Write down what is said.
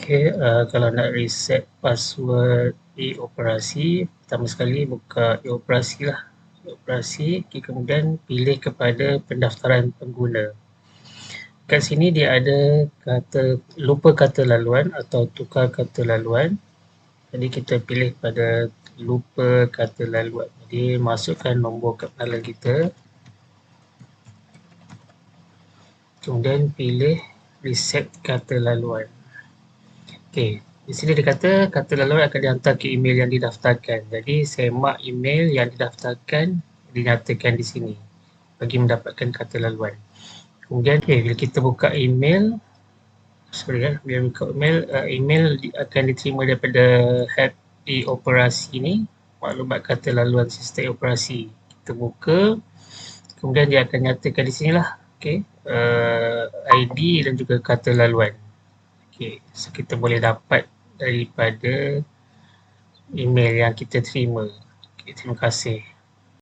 Okay, kalau nak reset password e-operasi, pertama sekali buka e-operasi lah. E-operasi, okay, kemudian pilih kepada pendaftaran pengguna. Kat sini dia ada kata lupa kata laluan atau tukar kata laluan. Jadi kita pilih pada lupa kata laluan. Jadi masukkan nombor kepala kita. Kemudian pilih reset kata laluan. Okey, di sini dia kata laluan akan dihantar ke email yang didaftarkan. Jadi semak email yang didaftarkan dinyatakan di sini bagi mendapatkan kata laluan. Kemudian bila kita buka email, bila buka email akan diterima daripada head e-operasi ni, maklumat kata laluan sistem operasi. Kita buka, kemudian dia akan nyatakan di sinilah, ID dan juga kata laluan. So kita boleh dapat daripada email yang kita terima. Terima kasih.